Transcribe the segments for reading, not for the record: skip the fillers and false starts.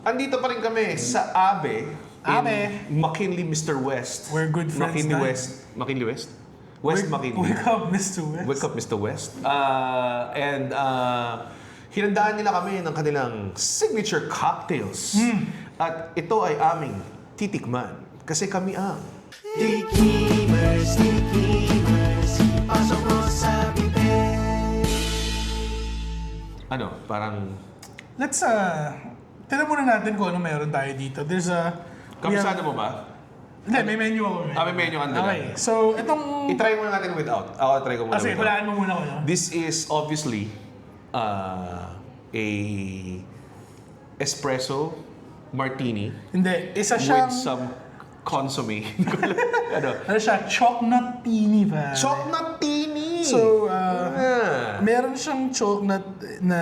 Andito pa rin kami sa Abe. Abe. In McKinley, Mr. West. We're good friends McKinley na. West. McKinley West? West McKinley. Wake up, Mr. West. Wake up, Mr. West. Hinandaan nila kami ng kanilang signature cocktails. At ito ay aming titikman. Kasi kami ang... Tikimers, pasok mo sa bibig. Ano, parang... Let's, tignan muna natin kung ano meron tayo dito. There's a... Kabisado mo ba? Hindi, may menu ako. May menu ka Okay, so itong... I-try muna natin without. Ako try ko muna Kasi without. hulaan mo muna ko, no? This is obviously a espresso martini Hindi, isa with siyang... some consomme. Ano? Ano siya? Chocolate-tini ba? Chocolatini! So, Ah. meron siyang chocolate na...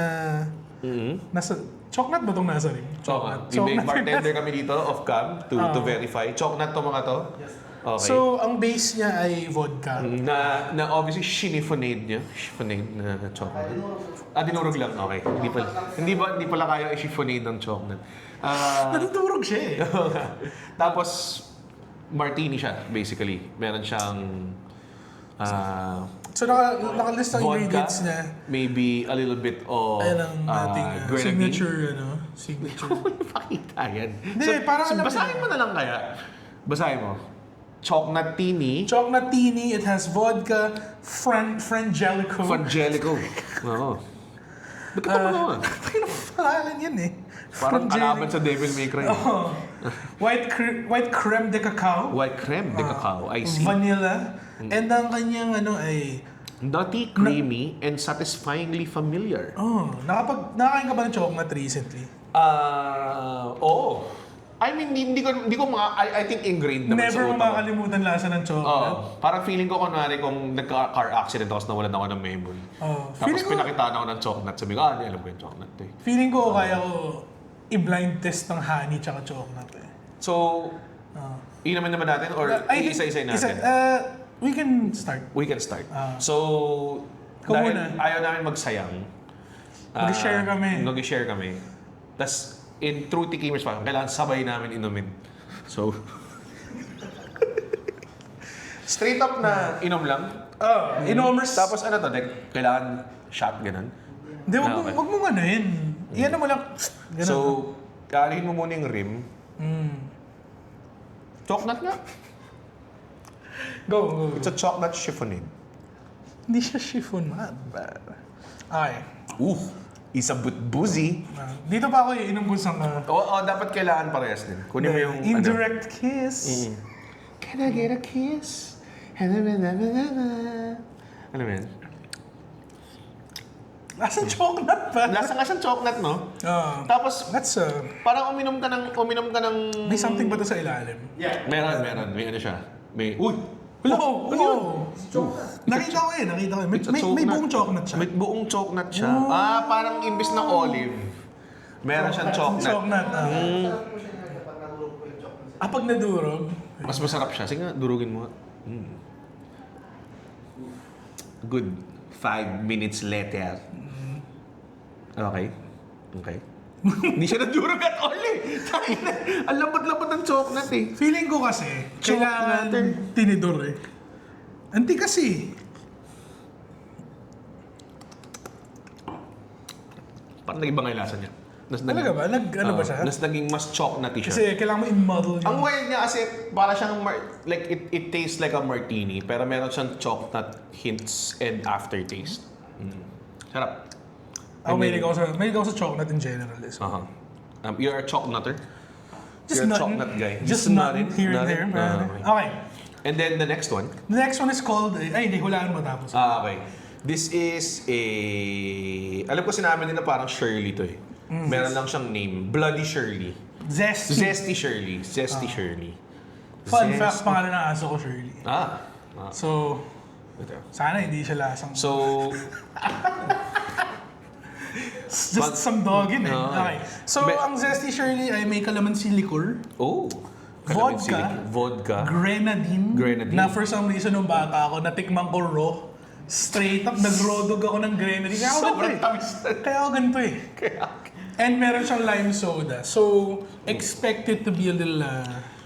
Mhm. Nasa... Chocolate ba itong nasa rin? May bartender kami dito of cam to verify. Chocolate to mga to? Okay. So, ang base niya ay vodka. na obviously shiniffonade niya. Chiffonade na chocolate. Dinurog lang. Okay. Hindi pala kaya i-chiffonade ng chocolate. Natutulog siya eh. Tapos, martini siya, basically. Meron siyang So, nakalista ang vodka, ingredients niya. maybe a little bit of Ayan ang ating grenadine. signature, signature. Pakita yan. Hindi, parang alam basahin ko mo na lang kaya. Basahin mo. Chocolatini. Chocolatini, it has vodka, frangelico. Frangelico. Oo. Ba't ka pa Ano pangalan yan eh? Parang kalaban sa Devil May Cry. Oh. White creme de cacao. White creme de cacao. I see. Vanilla. And ang kanyang ay... Nutty, creamy, and satisfyingly familiar. Nakakain ka ba ng chocolate recently? Oo. I mean, I think ingrained naman Never sa mo utak ko. makakalimutan lasa ng chocolate. Parang feeling ko kunwari kung nagka-car accident tapos nawalan ako ng memory. Tapos Feeling ko- pinakitaan ako ng chocolate. Sabi ko, hindi alam ko yung chocolate eh. Feeling ko kaya ko i-blind test ng honey tsaka chocolate eh. So, inamin naman natin or I think- isa-isa natin? We can start. We can start. So, Ikaw dahil muna. ayaw namin magsayang, Mag-share kami. Mag-share kami. Tapos, in true Tikimers pa, kailangan sabay namin inumin. So, straight up na inom lang. Inomers. Tapos ano to, like, kailangan shot, ganun. Hindi, wag okay. mo ano yun. Iyan mo lang. Ganun. So, kaalihin mo muna yung rim. Chocolate nga. Go. It's a chocolate chiffonade. Hindi siya chiffon, man. Okay. Isa boozy. Dito pa ako iinom ko sa Dapat kailangan parehas din. Kunin mo yung indirect kiss. Can I get a kiss? Ano mo yan? Lasang chocolate pa. Lasa nga siyang chocolate, no? Tapos, That's parang uminom ka ng... may something ba to sa ilalim? Meron. May ano siya. May... Uy! Hello! Nakita ko eh, May buong chocolate siya. May buong chocolate siya. Parang imbis na olive. Meron siyang chocolate. Chocolate. Pag nadurog. Mas masarap siya. Sige nga, durugin mo. Good 5 minutes later. Okay. Hindi siya nadurog at all eh. Ang lambot-lambot ng chocolate eh. Feeling ko kasi, kailangan tinidor eh. Anti kasi. Parang nag-iba nga yung lasa niya. Talaga ba? Ano ba siya? Naging mas chocolatey siya. Kasi kailangan mo i-muddle Ang yung... weird niya kasi para siyang like it tastes like a martini pero meron siyang chocolate hints and aftertaste. Sarap. Mahilig ako sa chocolate in general. So. You're a chocolater? Just You're a nutting. chocolate guy. Just nutting here and there. Okay. And then the next one? The next one is called... hindi, hulaan mo tapos. Okay. This is a... Alam ko sinabi nila parang Shirley to eh. Meron lang siyang name. Bloody Shirley. Zesty Shirley. Shirley. Fun fact, pangalan ng aso ko, Shirley. So, Ito. sana hindi siya lasang... So, just some dogin eh. Okay. So, ang Zesty Shirley ay may calamansi liquor. Vodka. Grenadine. Grenadine. Na for some reason, nung bata ako, natikman ko raw. Straight up, nagrodog ako ng grenadine. Sobrang tamis. Kaya ako ganito eh. And meron siyang lime soda. So, expect it to be a little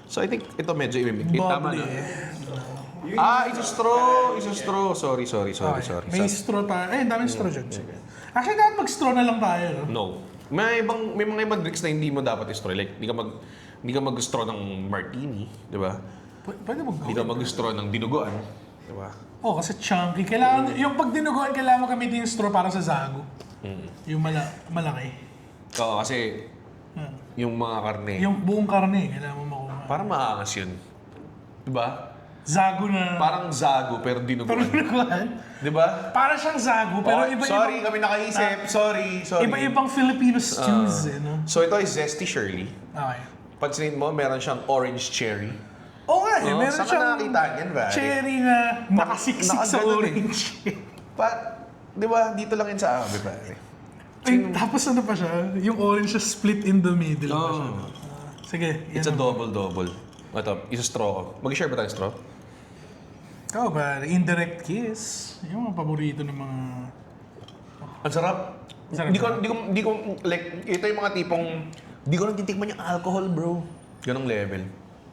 So I think ito medyo imimik. Tama bubbly. na. It's a straw. Sorry. May straw tayo. Ang daming straw dyan. Actually, dapat mag-straw na lang tayo. No? No. May mga ibang drinks na hindi mo dapat i-straw. Like, hindi ka mag-straw ng martini, di ba? Pwede Hindi ka mag-straw ng dinuguan, di ba? Kasi chunky. Yung pag dinuguan, kailangan mo gamitin yung straw para sa zago. Yung malaki. Oo, kasi yung mga karne, Yung buong karne, kailangan mo makuha. parang maangas yun. Di ba? Zago na... Parang zago pero Pero dinuguan. dinuguan? Di ba? Para siyang zago, pero Sorry, kami nakaisip. Sorry. Iba-ibang Filipino stews, no? So ito ay Zesty Shirley. Okay. Pansinin mo, meron siyang orange cherry. Oo nga eh, meron saan ka siyang nakakita yan, ba? cherry na nakasiksik sa nakaganon eh. orange. Di ba? Dito lang yun sa Abe, pare. Ay, tapos ano pa siya? Yung orange siya split in the middle pa siya. Sige, It's a double. Ito, isa straw ko. Mag-share ba tayo straw? ba? Indirect kiss. Yung mga paborito ng mga... Ang sarap. Sarap Hindi ko, like, ito yung mga tipong, hindi ko nang titikman yung alcohol, bro. Ganong level.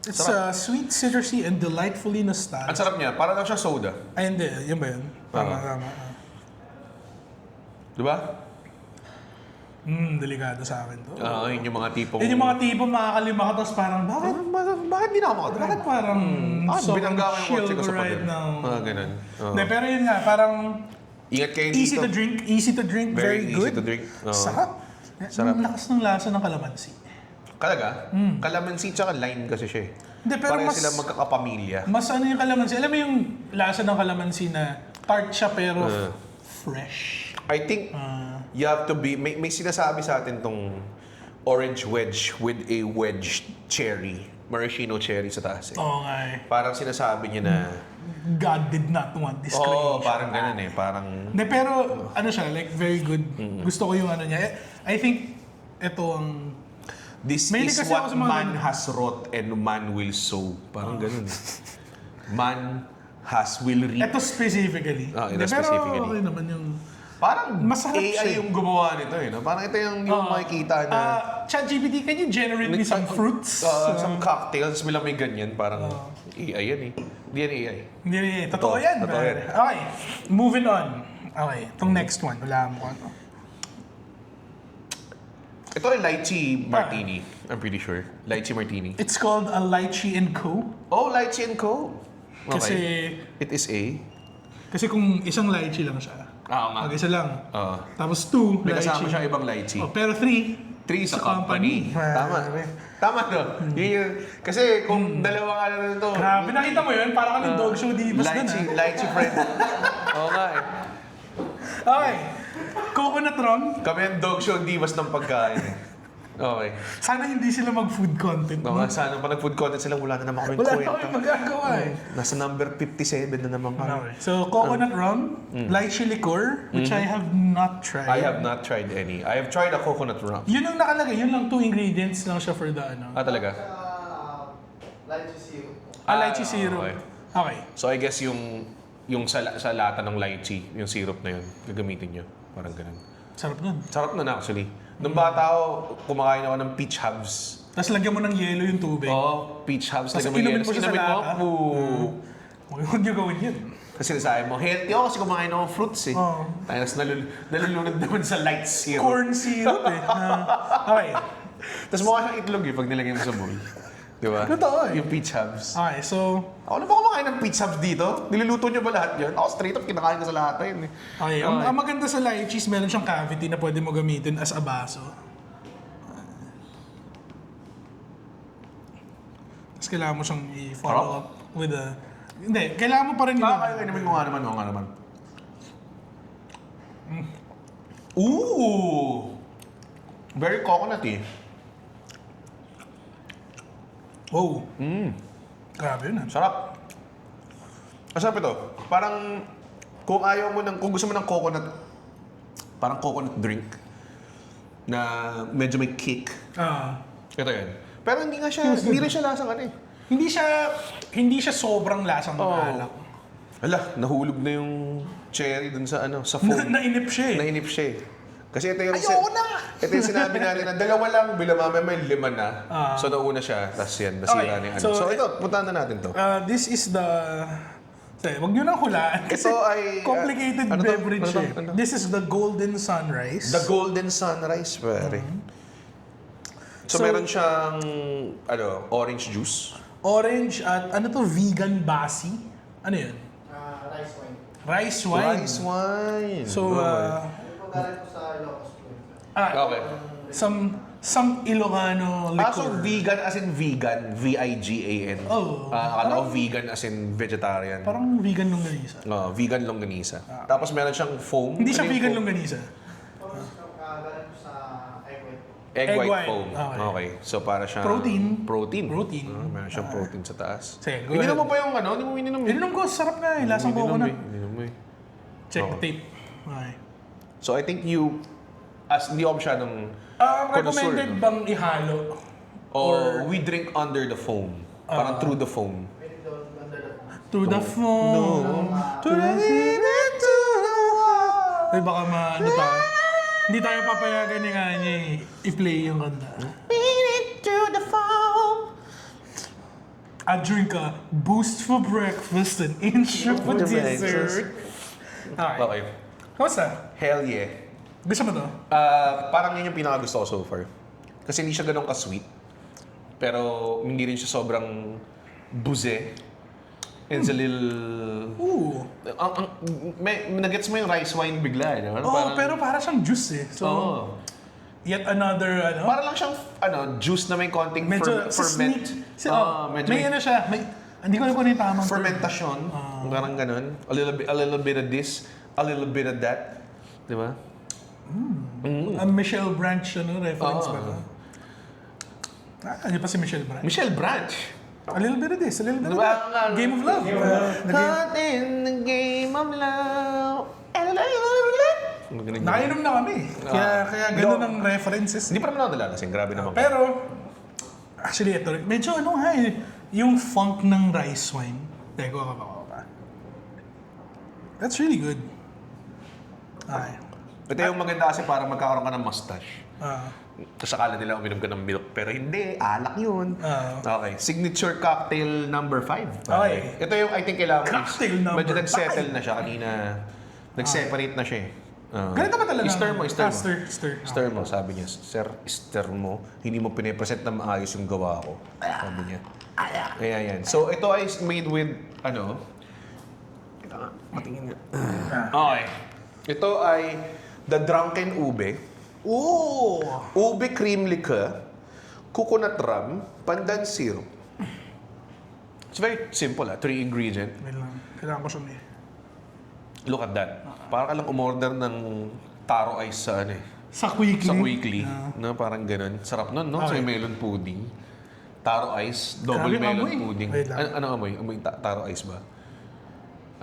It's sweet, citrusy, and delightfully Ang nostalgic. sarap niya, para lang siya soda. Ay, hindi. Yun ba yun? Tama. Di ba? Delikado sa akin to. Yun yung mga tipong... Yun yung mga tipo makakalima ka, tapos parang, Bakit di na ako makadrive? bakit parang sobrang binangga ko yung chill kotse ko sa right pader. now? Ganun. Hindi, pero yun nga, parang Ingat kayo dito. easy to drink, very, Very easy good. to drink. Sarap. Sarap. Ang lakas ng lasa ng kalamansi. Talaga? Kalamansi tsaka lime kasi siya eh. Hindi, pero Pareho mas- sila magkakapamilya. Mas ano yung kalamansi? Alam mo yung lasa ng kalamansi na tart siya pero fresh. I think you have to be... May sinasabi sa atin tong orange wedge with a wedge cherry. Maraschino cherry sa taas eh. Oo nga eh. Parang sinasabi niya na... God did not want this Oo, creation. parang ganun eh. Parang... Hindi, pero ano siya, like very good. Gusto ko yung ano niya. I think ito ang... This Mahilig is kasi what ako sa mga man ganun. has wrought and man will sow. Parang ganun eh. Man will reap. Ito specifically. Ito Hindi, specifically. Pero okay naman yung... Parang Masarap AI siya. yung gumawa nito eh. No? Parang ito yung makikita na... ChatGPT, can you generate me some fruits? Some cocktails, bilang may ganyan. Parang AI yan eh. Hindi yan AI. Hindi, totoo yan. Totoo pare. yan. Okay, moving on. Okay, itong next one. Wala mo ano. Ito ay lychee martini. I'm pretty sure. Lychee martini. It's called a Lychee & Co. Oh, lychee and co. Kasi, It is a... kasi kung isang lychee lang siya. Oo nga. Mag-isa lang. Oo. Tapos 2 May kasama lychee. siya ibang lychee. Pero 3 Three sa company. Tama. Tama no? Yun yun. Kasi kung dalawa ka na ito. Grabe, nakita mo yun? Parang kami dog show divas dun Lychee friend. Oo nga eh. Okay. Coconut rum. Kami ang dog show divas ng pagkain eh. Okay. Sana hindi sila mag-food content. Baka sana pa nag-food content sila, wala na naman kaming Wala na kwenta. kami magagawa eh. Nasa number 57 na naman kami. Okay. So, coconut rum, lychee liqueur, which I have not tried. I have not tried any. I have tried a coconut rum. Yun ang nakalagay. Yun lang 2 ingredients lang siya for the ano. Talaga? Lychee syrup. Lychee syrup. okay. Okay. So I guess yung sa lata ng lychee, yung syrup na yun, gagamitin nyo. Parang ganun. Sarap nun. Sarap na actually. Nung bata ako, kumakain ako ng peach halves. Tapos lagyan mo ng yelo yung tubig. Peach halves. Tapos lagyan mo inumin yelo. mo siya sa Inumin lata. Huwag niyo gawin yun. Kasi sinasabi mo, healthy ako kasi kumain ako ng fruits eh. Oo. Tapos nalulunod naman sa light syrup. Corn syrup eh. Okay. Tapos mukha siyang itlog eh pag nilagyan mo sa bowl. Di ba? Totoo eh. Yung peach halves. Okay, so... Ako na ba kumakain ng peach halves dito? Niluluto niyo ba lahat yun? Ako straight up kinakain ko sa lahat yun eh. Okay, ang maganda sa lychees, meron siyang cavity na pwede mo gamitin as a baso. Tapos kailangan mo siyang i-follow Sarap. up with a... Hindi, kailangan mo pa rin Kakain naman ko nga naman, oo nga naman. Ooh! Very coconut eh. Oh. Grabe yun. Sarap. Masarap ito. Parang kung ayaw mo kung gusto mo ng coconut, parang coconut drink na medyo may kick. Ito yan. Pero hindi rin siya lasang ano eh. Hindi siya sobrang lasang alak. Ala, nahulog na yung cherry dun sa sa foam. Nainip siya eh. Nainip siya eh. Kasi ito yung, Ayoko na! ito yung sinabi natin na dalawa lang, bila mamaya may 5 na. So nauna siya, tapos yan, nasira Okay, na yung ano. so, So ito, puntahan na natin to. This is the... Wag nyo nang hulaan kasi Ito ay, complicated ano to? beverage Ano to? eh. Ano? This is the Golden Sunrise. The Golden Sunrise, pare. So, So- meron siyang, orange juice. Orange at ano to, vegan basi. Ano yun? Rice wine. Rice wine. Rice wine. So, Ano po galing po sa Ilocos po? Okay. some Ilocano liquor. So vegan as in vegan, V-I-G-A-N. Oo. Akala ko vegan as in vegetarian. Parang vegan longganisa. Vegan longganisa. Tapos meron siyang foam. Hindi siya Ano yung vegan foam? longganisa. Galing po sa egg white po. Egg Egg white white. foam. Okay. Okay. So para siyang... Protein. Protein. Protein. Meron siyang protein sa taas. Sige, go Ininom ahead. mo pa yung hindi mo ininom eh. Ininom ko, sarap nga eh. Lasang Ininom coconut. Ininom mo eh. Check the Oo. tape. Okay. So I think you, as hindi ako masyadong Recommended connoisseur, no? bang ihalo? Or we drink under the foam. Parang through the foam. Pwede doon under the phone. To the phone. To the limit to the wall. Ay, baka ano tayo. Hindi tayo papayagan ni Kanye i-play yung kanta. To the foam. I drink a Boost for breakfast and Insure for For dessert. Okay. Okay. Kamusta? Hell yeah. Gusto mo to? Parang yun yung pinakagusto ko so far. Kasi hindi siya ganun ka-sweet. Pero hindi rin siya sobrang buze. It's a little... Ooh. Nagets mo yung rice wine bigla. No? Oh, pero para siyang juice eh. So, Oo. yet another, Para lang siyang juice na may konting medyo ferment. sweet. Medyo may ano siya, hindi ko alam kung ano yung tamang term. fermentasyon. Parang ganun. A little bit of this, a little bit of that. Di ba? Michelle Branch, reference ba? Ano pa si Michelle Branch? Michelle Branch. A little bit of this, a little bit of Diba? that. Game of Love. Caught in the game of love. Nakainom na kami. Kaya ganun ang references. Hindi pa naman ako nalalasing. Grabe naman. Pero, actually, ito, medyo yung funk ng rice wine. Teko, pa. That's really good. Ay. Ito yung maganda kasi para magkakaroon ka ng mustache. Ah. Tapos akala nila uminom ka ng milk. Pero hindi, alak yun. Okay. Signature cocktail number 5. Okay. Ito yung I think kailangan Cocktail number medyo nag-settle 5. na siya kanina. Nag-separate na siya eh. Ganito ba talaga? Stir mo. Stir. Stir mo, sabi niya. Sir, stir mo. Hindi mo pinipresent na maayos yung gawa ko. Sabi niya. Kaya yan. So, ito ay made with, patingin nga. Okay. Ito ay The Drunken Ube. Oh! Ube cream liqueur, coconut rum, pandan syrup. It's very simple 3 ingredient. Wait lang. Kailangan ko siya Look at that. Para ka lang umorder ng taro ice sa Sa Quickly. Sa Quickly. No, parang ganun. Sarap nun, no? Okay. Sa melon pudding. Taro ice, double Grabe melon amoy. pudding. Wait lang. Ano amoy? Amoy taro ice ba?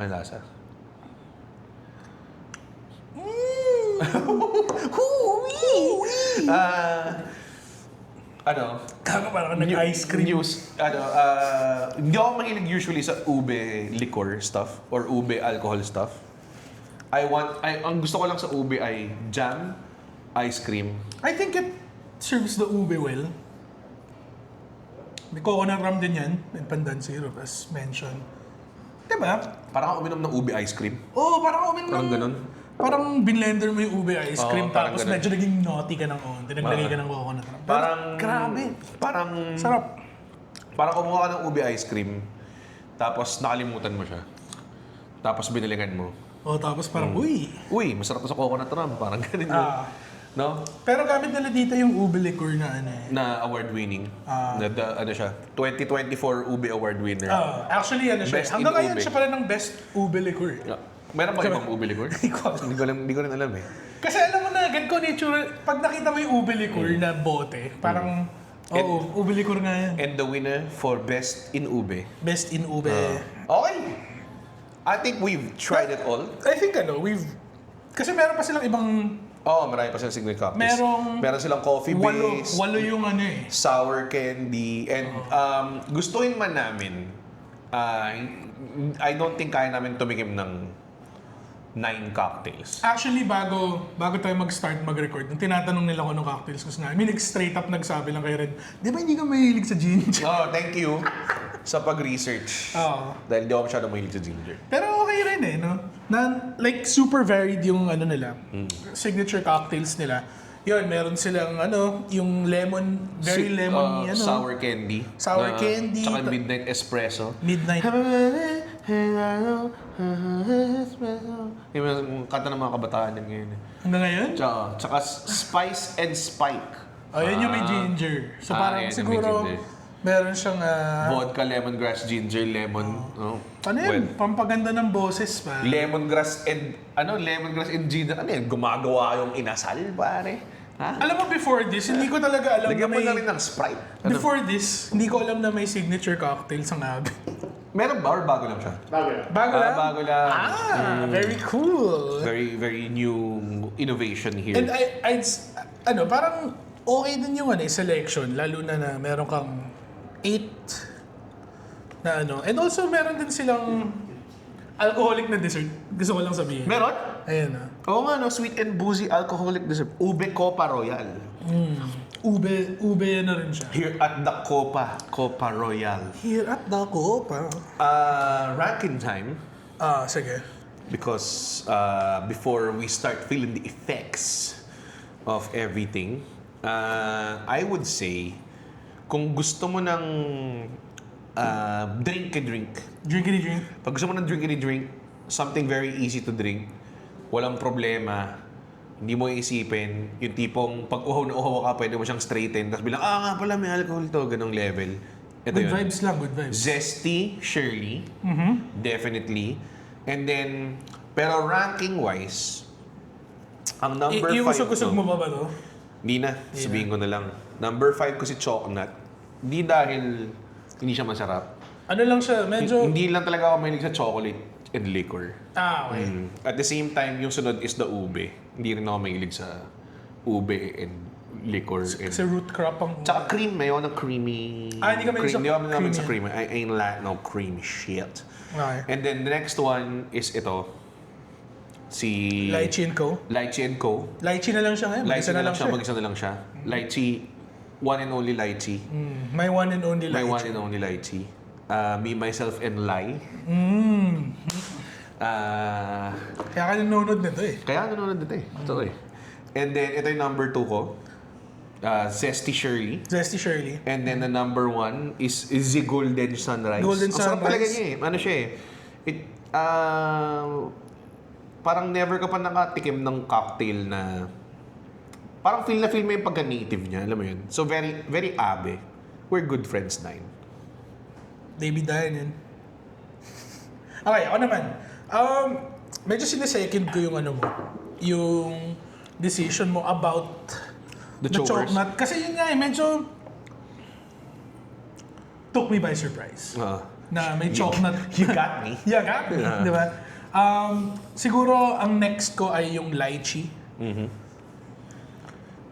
Ano lasa? Kaka parang nag-ice cream. Hindi ako mahilig usually sa ube liquor stuff or ube alcohol stuff. Ang gusto ko lang sa ube ay jam, ice cream. I think it serves the ube well. May coconut rum din yan, and pandan syrup as mentioned. Diba? Parang ako uminom ng ube ice cream. Oo, parang umin Parang ganun. Parang binlender mo yung ube ice cream, Oo, parang tapos ganun. medyo naging naughty ka ng onti. Naglagay ka ng coconut rum. Pero Parang grabe. Parang Sarap. Parang kumuha ka ng ube ice cream, tapos nakalimutan mo siya. Tapos binilingan mo. O tapos parang, uy. Uy, masarap to sa coconut rum. Parang ganun yun. No? Pero gamit nila dito yung ube liquor na Na award-winning. Ano siya? 2024 Ube Award winner. Actually, siya. Best Hanggang in ngayon ube. siya pala ng best ube liquor. Meron ba ibang ube liquor? Hindi ko rin alam eh. Kasi alam mo na, ganito nature, pag nakita mo yung ube liquor na bote, parang, ube liquor nga yan. And the winner for Best in Ube. Best in ube. Okay. I think we've tried it all. I think kasi meron pa silang ibang, Marami pa silang signature coffees. Meron silang coffee base, walo yung sour candy, and gustuhin man namin, I don't think kaya namin tumikim ng 9 cocktails. Actually, bago tayo mag-start mag-record, nung tinatanong nila ko ng cocktails ko na, straight up nagsabi lang kay Red, di ba hindi ka mahilig sa ginger? Oh, thank you sa pag-research. Oo. Dahil di ako masyadong mahilig sa ginger. Pero okay rin eh, no? Like, super varied yung ano nila, signature cocktails nila. Yun, meron silang yung lemon, very lemon, Sour candy. Sour candy. Tsaka midnight espresso. Midnight. Yung kanta ng mga kabataan din ngayon. Hanggang ngayon? Tsaka Spice and Spike. Oh, yun yung may ginger. So parang yan yung may siguro, ginger. meron siyang, Vodka, lemongrass, ginger, lemon. ano yun? Pampaganda ng boses pa. Lemongrass and ginger. Ano yan? Gumagawa yung inasal, pare. Ha? Alam mo, before this, hindi ko talaga alam Lagyan na mo may... na rin ng Sprite. Before this, hindi ko alam na may signature cocktail sa Nabi. Meron ba or bago lang siya? Bago yan. Bago lang? Bago lang. Very cool. Very, very new innovation here. And parang okay din yung selection, lalo na meron kang 8 na And also, meron din silang alcoholic na dessert. Gusto ko lang sabihin. Meron? Ayan Oo nga, sweet and boozy alcoholic dessert. Ube Copa Royal. Ube na rin siya. Here at the Copa Royal. Here at the Copa. Ranking time. Sige. Because before we start feeling the effects of everything, I would say, kung gusto mo ng drink. Drinkity-drink. Pag gusto mo ng drink, something very easy to drink, walang problema, hindi mo iisipin, yung tipong pag uhaw na uhaw ka, pwede mo siyang straighten, tapos bilang, nga pala, may alcohol to, ganong level. Ito Good yun. vibes lang, good vibes. Zesty, Shirley, definitely. And then, pero ranking-wise, ang number 5 Iusog-usog mo ba to? Hindi na, sabihin ko na lang. Number 5 ko si Chocolate. Hindi dahil hindi siya masarap. Ano lang siya, medyo... Hindi lang talaga ako mahilig sa chocolate and liquor. Okay. At the same time, yung sunod is the ube. Hindi rin ako mahilig sa ube and liquor. Kasi root crop ang... Tsaka cream, ayaw ng creamy... Hindi ka mahilig sa Hindi ako mahilig sa creamy. cream. I ain't like no creamy shit. Okay. And then the next one is ito. Si... Lychee and Co. Lychee and Co. Lychee na lang siya ngayon. Lychee na lang siya, siya. mag-isa na lang siya. Lychee, one and only Lychee. My one and only My Lychee. one and only Lychee. Me, Myself, and Lie. Kaya ka nanonood nito eh. Kaya nanonood dito eh. Totoo eh. And then, ito yung number 2 ko. Zesty Shirley. Zesty Shirley. And then the number 1 is the Golden Sunrise. Golden Ang sarap Sunrise. talaga niya eh. Ano siya eh. Parang never ka pa nakatikim ng cocktail na parang feel mo yung pagka-native niya. Alam mo yun? So very, very abe. We're good friends, 9. David Dyan yun. Okay, ako naman. Medyo sinesecond ko yung yung decision mo about The the chokers. chocolate. Kasi yun nga medyo took me by surprise. Na may chocolate. You got me. Yeah, got me. Yeah. Di ba? Siguro, ang next ko ay yung lychee.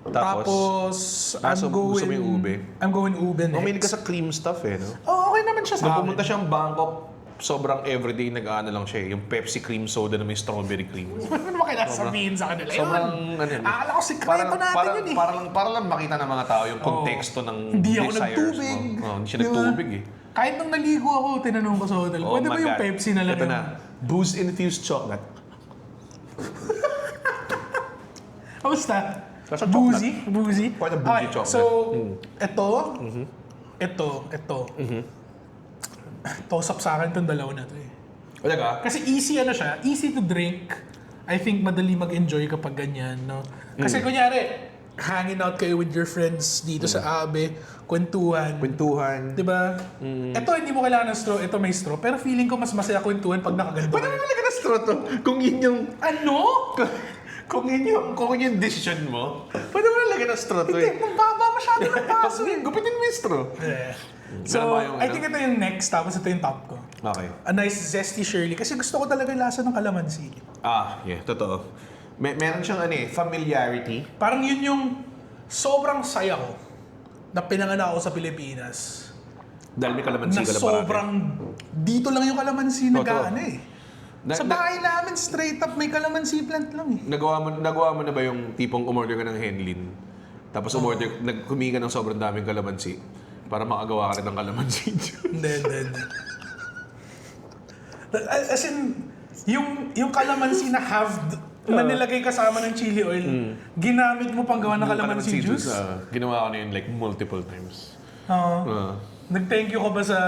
Tapos, so gusto mo yung ube? I'm going ube next. Umilig ka sa cream stuff eh, no? Oh, okay naman siya sa Nung akin. pumunta siyang Bangkok, sobrang everyday nag-ano lang siya eh. Yung Pepsi cream soda na may strawberry cream. Ano naman kailangan sabihin sa kanila? Sobrang, Yun. Akala ko sikreto natin yun eh. Para lang makita ng mga tao yung konteksto ng Hindi ako desires nagtubig. mo. Hindi siya Di ba? nagtubig eh. Kahit nung naligo ako, tinanong ko sa hotel, Oh pwede ba my yung God. Pepsi na lang Ito yun? na. Booze-infused chocolate. Kamusta? Nasa Boozy? Quite a boozy Okay, chocolate. So, ito. Toss up sa akin itong dalawa na to eh. Talaga? Kasi easy siya, easy to drink. I think madali mag-enjoy kapag ganyan, no? Kasi kunyari, hanging out kayo with your friends dito sa Abe, kwentuhan. Di ba? Ito, hindi mo kailangan ng straw. Ito may straw. Pero feeling ko mas masaya kwentuhan pag nakaganto. Paano mo talaga na straw to? Kung yun yung... Ano? Kung yun yung decision mo, pwede mo nalagyan ng straw to Hindi, eh. mababa masyado ng paso eh. Gupitin mo yung straw. Yeah. So, Ano ba yung I ano? think ito yung next, tapos ito yung top ko. Okay. A nice zesty Shirley. Kasi gusto ko talaga yung lasa ng kalamansi. Yeah, totoo. Meron siyang familiarity. Parang yun yung sobrang saya ko na pinanganak ako sa Pilipinas. Dahil may kalamansi Na ka lang sobrang, dito lang yung kalamansi na Totoo. gaano eh. Sa bahay namin, straight up, may calamansi plant lang eh. Nagawa mo na ba yung tipong umorder ka ng henlin? Tapos humingi ka ng sobrang daming kalamansi para makagawa ka rin ng kalamansi. Hindi. As in, yung kalamansi na halved, na nilagay kasama ng chili oil, ginamit mo pang gawa ng kalamansi juice? Ginawa ko na yun like multiple times. Nag-thank you ka ba sa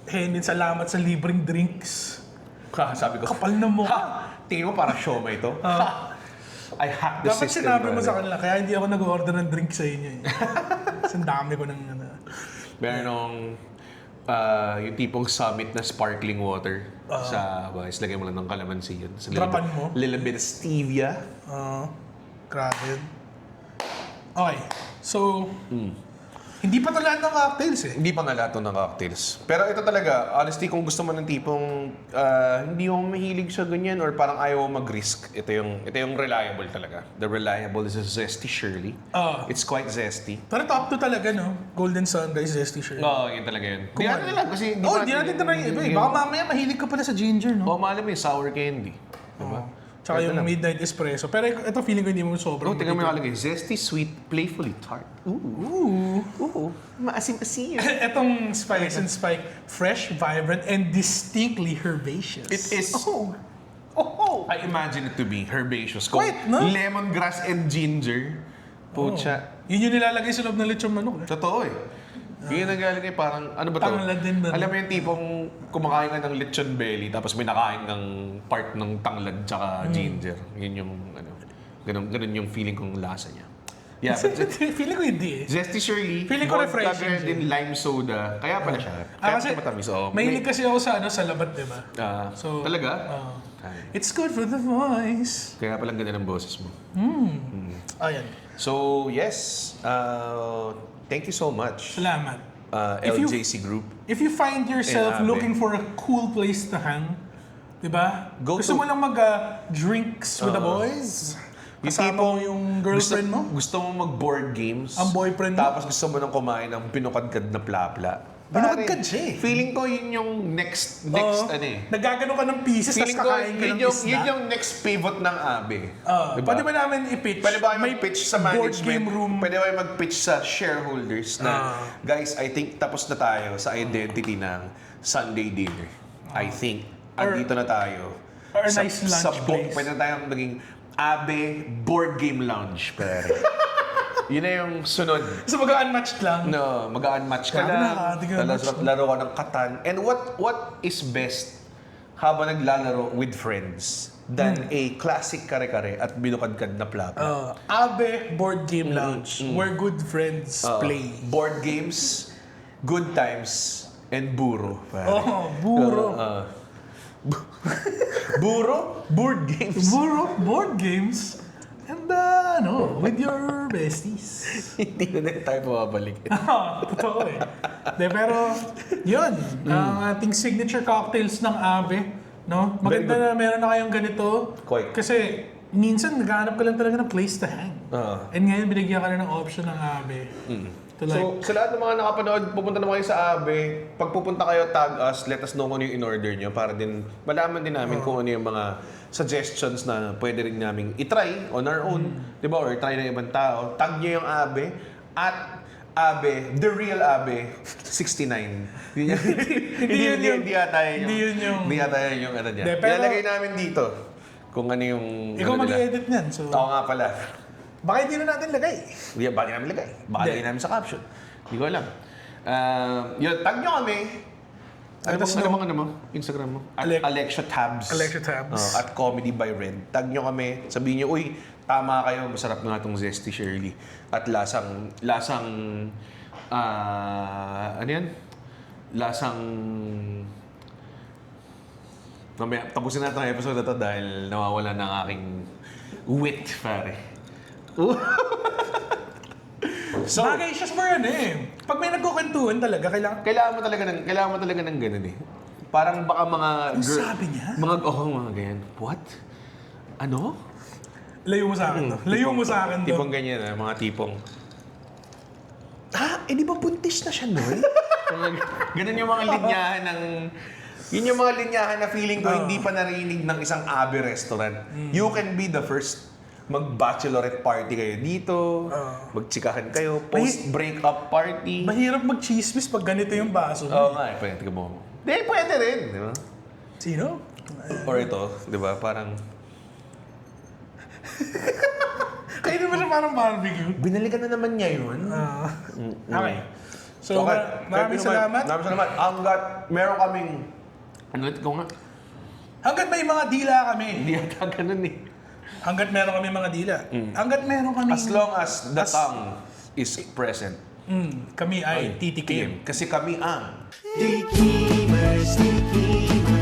Henin? Salamat sa libreng drinks. Sabi ko, Kapal na mo. tingin mo parang siomai ito? I hacked the Dapat system. sinabi mo brother. sa kanila, kaya hindi ako nag-order ng drink sa inyo eh. Kasi ang dami ko ng Meron nung yung tipong summit na sparkling water sa guys, lagay mo lang ng kalamansi yun. Drapan mo? Little bit of stevia. Grabe yun. Okay, so, hindi pa ito lahat ng cocktails eh. Hindi pa nga lahat ng cocktails. Pero ito talaga, honestly, kung gusto mo ng tipong hindi mo mahilig sa ganyan or parang ayaw mo mag-risk, ito yung reliable talaga. The reliable is a Zesty Shirley. It's quite zesty. Pero top 2 talaga, no? Golden Sunrise Zesty Shirt. Oo, yun talaga yun. Di natin alam kasi... Di natin try iba eh. Baka mamaya mahilig ka pala sa ginger, no? Maalam mo yung sour candy. Diba? Tsaka yung midnight espresso. Pero ito feeling ko hindi mo sobrang. Tingnan mo yung nakalagay. Zesty, sweet, playfully tart. Ooh. Maasim-asim. Itong Spice and Spike, fresh, vibrant, and distinctly herbaceous. It is... I imagine it to be herbaceous. Quite, no? Lemongrass and ginger. Pucha. Yun yung nilalagay sa loob ng lechon manok. Totoo eh. Yun yung nagalagay parang, ano ba to? Tanglad din ba? Alam mo yung tipong kumakain ka ng lechon belly tapos may nakain ng part ng tanglad tsaka ginger. Yun yung, ganun yung feeling kong lasa niya. Yeah, but Feeling ko hindi eh. Zesty Shirley, Feeling ko vodka refreshing din lime soda. Kaya pala siya. Kaya Kasi matamis. Oh, mahilig kasi ako sa labat, di ba? So, talaga? It's good for the voice. Kaya palang ganda ng boses mo. Ayan. So, yes. Thank you so much. Salamat. If you- LJC Group. If you find yourself Abe. looking for a cool place to hang, di ba? Go Gusto to- mo lang mag-drinks with the boys? Yung Kasama mo tipong yung girlfriend mo? Gusto mo mag-board games. Ang boyfriend mo? Tapos gusto mo nang kumain ng pinukadkad na plapla. Binukadkad Pare, siya eh. Feeling ko yun yung next Oo. ano eh. Nagagano ka ng pieces, tapos Feeling ko kakain ka yun ng yung, isda. yun yung next pivot ng Abe. Diba? Pwede ba namin i-pitch? Pwede ba kayo mag-pitch sa board management? game room. Pwede ba kayo mag-pitch sa shareholders na, guys, I think tapos na tayo sa identity ng Sunday dinner. I think, andito na tayo. or a nice lunch place. Pwede na tayong maging Abe Board Game Lounge, pare. Yun na yung sunod. So mag-unmatched lang. No, mag-unmatch ka Grabe, lang. nakaka-unmatch Laro ka ng Katan. And what is best habang naglalaro with friends than a classic kare-kare at binukadkad na plapa? Abe Board Game Lounge, where good friends play. Board games, good times, and buro. pare. Buro. Buro? Board games. Buro, board games. And with your besties. Hindi na tayo pababalik. Totoo eh. Pero, yun. Ang ating signature cocktails ng Abe. No? Maganda na meron na kayong ganito. Quite. Kasi, minsan naghahanap ka lang talaga ng place to hang. And ngayon, binigyan ka na ng option ng Abe. To like, So, sa lahat ng mga nakapanood, pupunta naman kayo sa Abe. Pag pupunta kayo, tag us, let us know kung ano yung in-order nyo para din malaman din namin kung ano yung mga suggestions na pwede rin namin itry on our own. Di ba? Or try ng ibang tao. Tag nyo yung Abe at Abe, the real Abe, 69. Hindi yata yun yung ano niya. De, pero- Ilalagay namin dito kung ano yung... ikaw ano nila. mag-edit niyan. So, Oo nga pala. baka hindi na natin lagay. Hindi, baka namin lagay. Baka Hindi. lagay namin sa caption. Hindi ko alam. Yun, tag nyo kami. Ano mo? Instagram mo? Alexia Tabs. Alexia Tabs. At Comedy by Red. Tag nyo kami. Sabihin nyo, uy, tama kayo. Masarap na itong Zesty Shirley. At lasang, ano yan? Lasang... Mamaya, tapusin natin ang episode na to dahil nawawala ng aking wit, pare. So, Bagay siya for pag may nagkukwentuhan talaga, kailangan mo talaga ng ganun eh. Parang baka mga sabi niya? mga ganyan. What? Ano? layo mo sa akin to. Layo mo sa akin to. Tipong ganyan mga tipong di ba buntis na siya nun? Ganun yung mga linyahan ng Yun yung mga linyahan na feeling ko hindi pa narinig ng isang Abe restaurant. You can be the first. Mag-bachelorette party kayo dito, magtsikahan kayo, post-breakup party. Mahirap mag-chismis pag ganito yung baso. Oo nga, pwede ka mo. Di, pwede rin, di ba? Sino? Or ito, di ba, parang... Kayo naman siya parang barbecue. Binalikan na naman niya yun. Okay. So, maraming salamat. Maraming salamat. Hanggat meron kaming... Ano ito nga? Hanggat may mga dila kami. Hindi ata ganun eh. Hanggat meron kami mga dila. Hanggat meron kami... As long as the tongue is present. Kami ay titikim. Kasi kami ang... Tikimers, tikimers.